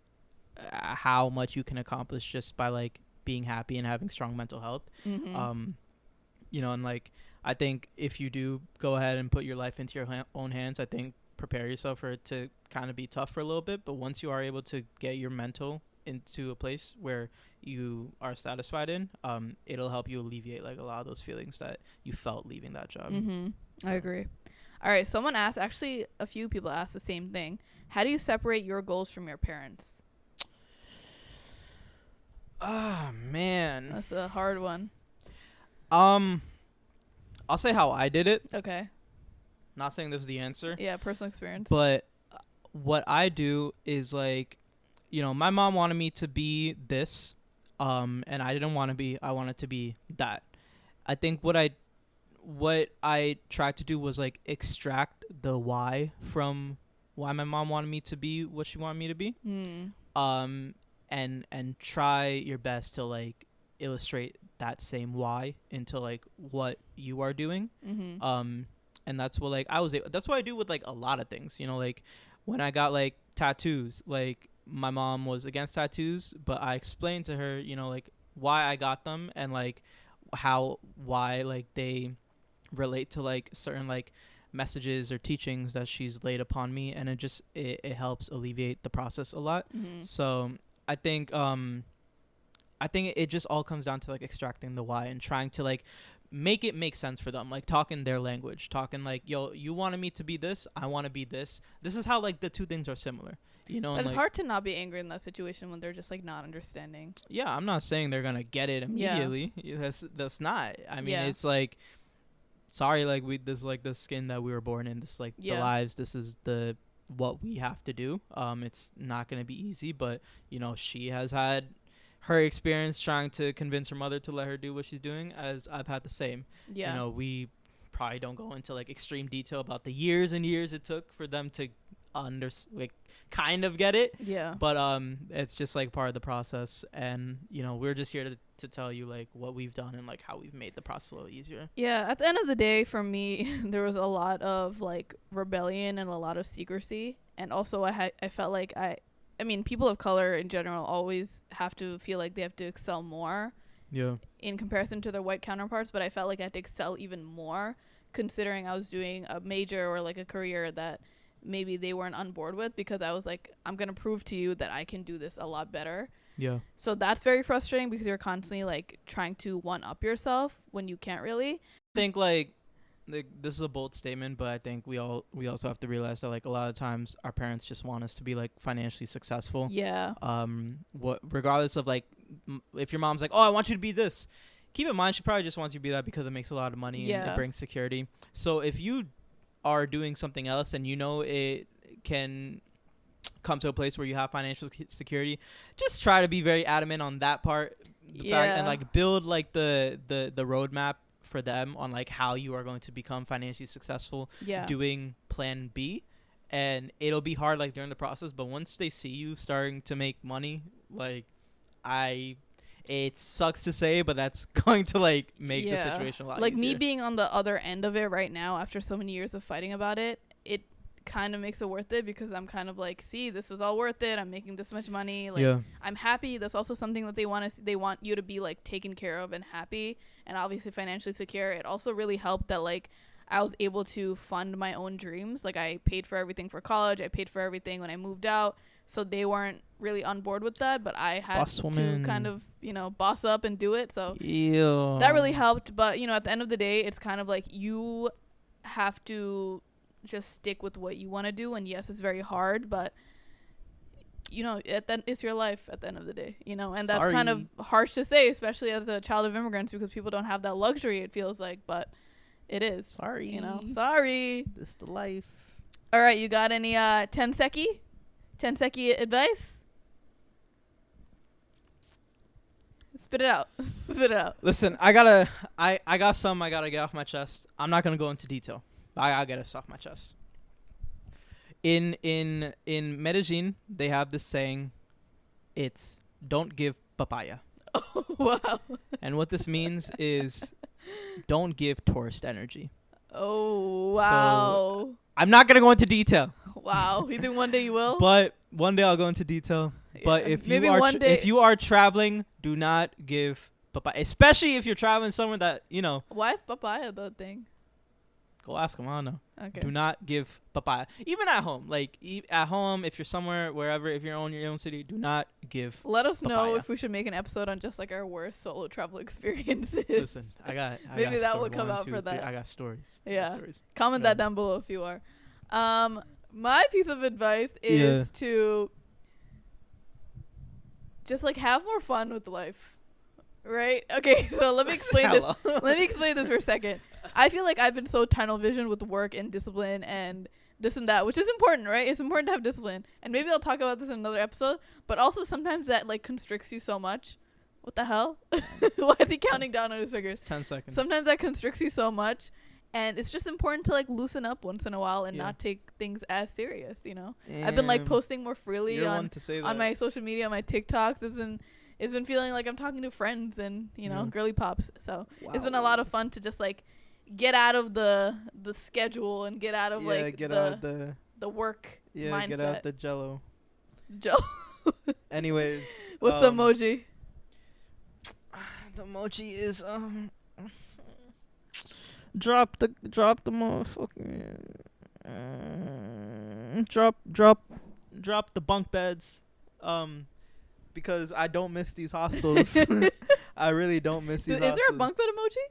how much you can accomplish just by like being happy and having strong mental health. And like I think if you do go ahead and put your life into your own hands, I think prepare yourself for it to kind of be tough for a little bit, but once you are able to get your mental into a place where you are satisfied in, it'll help you alleviate like a lot of those feelings that you felt leaving that job. I agree. All right, someone asked, actually a few people asked the same thing, how do you separate your goals from your parents? Man, that's a hard one. I'll say how I did it. Okay. Not saying this is the answer. Yeah, personal experience. But what I do is like, my mom wanted me to be this, and I didn't want to be. I wanted to be that. I think what I tried to do was like extract the why from why my mom wanted me to be what she wanted me to be. And try your best to like illustrate that same why into like what you are doing. And that's what like that's what I do with like a lot of things, like when I got like tattoos, like my mom was against tattoos, but I explained to her, like why I got them and like why like they relate to like certain like messages or teachings that she's laid upon me, and it helps alleviate the process a lot. So I think it just all comes down to like extracting the why and trying to like make it make sense for them, like talking their language, talking like, yo, you wanted me to be this, I want to be this is how like the two things are similar, but it's like, hard to not be angry in that situation when they're just like not understanding. Yeah, I'm not saying they're gonna get it immediately. That's not, I mean, it's like, sorry, like this is like the skin that we were born in, this is like the lives, this is the what we have to do. It's not gonna be easy, but she has had her experience trying to convince her mother to let her do what she's doing, as I've had the same. We probably don't go into like extreme detail about the years and years it took for them to like kind of get it. Yeah. But it's just like part of the process, and we're just here to tell you like what we've done and like how we've made the process a little easier. Yeah, at the end of the day, for me, there was a lot of like rebellion and a lot of secrecy, and also I felt like I mean, people of color in general always have to feel like they have to excel more. Yeah. In comparison to their white counterparts, but I felt like I had to excel even more, considering I was doing a major or like a career that maybe they weren't on board with, because I was like, I'm gonna prove to you that I can do this a lot better. Yeah. So that's very frustrating, because you're constantly like trying to one up yourself when you can't really. I think like this is a bold statement, but I think we also have to realize that like a lot of times our parents just want us to be like financially successful. Yeah. Regardless of like if your mom's like, oh, I want you to be this, keep in mind she probably just wants you to be that because it makes a lot of money and it brings security. So if you are doing something else and it can come to a place where you have financial security, just try to be very adamant on that part. The fact, and like build like the roadmap for them on like how you are going to become financially successful doing plan B. And it'll be hard like during the process, but once they see you starting to make money, like it sucks to say, but that's going to like make the situation a lot like easier. Me being on the other end of it right now after so many years of fighting about it kind of makes it worth it, because I'm kind of like, see, this was all worth it. I'm making this much money. Like I'm happy. That's also something that they want you to be like taken care of and happy, and obviously financially secure. It also really helped that like I was able to fund my own dreams. Like I paid for everything for college. I paid for everything when I moved out. So they weren't really on board with that, but I had to kind of, boss up and do it. So that really helped. But, at the end of the day, it's kind of like you have to just stick with what you want to do. And yes, it's very hard, but it's your life at the end of the day, and that's kind of harsh to say, especially as a child of immigrants, because people don't have that luxury, it feels like, but it is. Sorry. This is the life. All right. You got any 10 second advice? Spit it out. Listen, I got some I gotta get off my chest. I'm not gonna go into detail. I gotta get this off my chest. In Medellin, they have this saying, it's don't give papaya. Oh, wow. And what this means is don't give tourist energy. Oh, wow. So, I'm not going to go into detail. Wow. You think one day you will? But one day I'll go into detail. But if you are traveling, do not give papaya. Especially if you're traveling somewhere that, Why is papaya the thing? Go ask them. I don't know. Okay. Do not give papaya. Even at home. Like, at home, if you're somewhere, wherever, if you're in your own city, do not give Let us papaya. know if we should make an episode on just, like, our worst solo travel experiences. Listen, I got Maybe that will come out for that. I got stories. Yeah. Comment that down below if you are. My piece of advice is to just, like, have more fun with life. Right? Okay, so let me explain this. Let me explain this for a second. I feel like I've been so tunnel vision with work and discipline and this and that, which is important, right? It's important to have discipline. And maybe I'll talk about this in another episode. But also sometimes that like constricts you so much. What the hell? Why is he counting down on his fingers? 10 seconds. Sometimes that constricts you so much. And it's just important to like loosen up once in a while and not take things as serious, I've been like posting more freely on my social media, on my TikToks. It's been feeling like I'm talking to friends and, girly pops. So it's been a lot of fun to just like get out of the schedule and get out of the work mindset. Get out the jello. Anyways, what's the emoji? The emoji is drop the motherfucking drop the bunk beds, because I don't miss these hostels. I really don't miss these hostels. Is there a bunk bed emoji?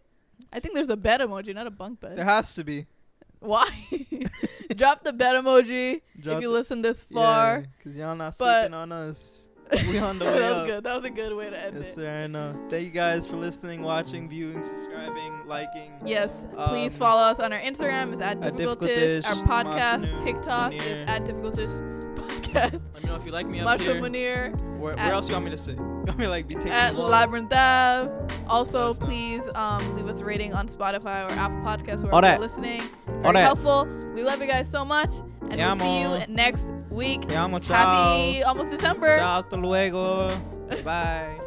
I think there's a bed emoji, not a bunk bed. There has to be. Why? Drop the bed emoji if you listen this far. Yeah, because y'all not sleeping on us. We on the way that was up. good. That was a good way to end it. Yes, sir. I know. Thank you guys for listening, watching, viewing, subscribing, liking. Yes. Please follow us on our Instagram. It's @difficultish. Our podcast, TikTok is @difficultish podcast. Podcast. Let me know if you like me up Macho here. Munir. Where else you want me to say? You want me to like be taking At long? Labyrinth Ave. Also, Yes, no. please leave us a rating on Spotify or Apple Podcasts All wherever that. you're listening. All Very that. helpful. We love you guys so much. And Te we'll see amo. you next week. Te amo, chao. Happy almost December. Chao, hasta luego. Bye.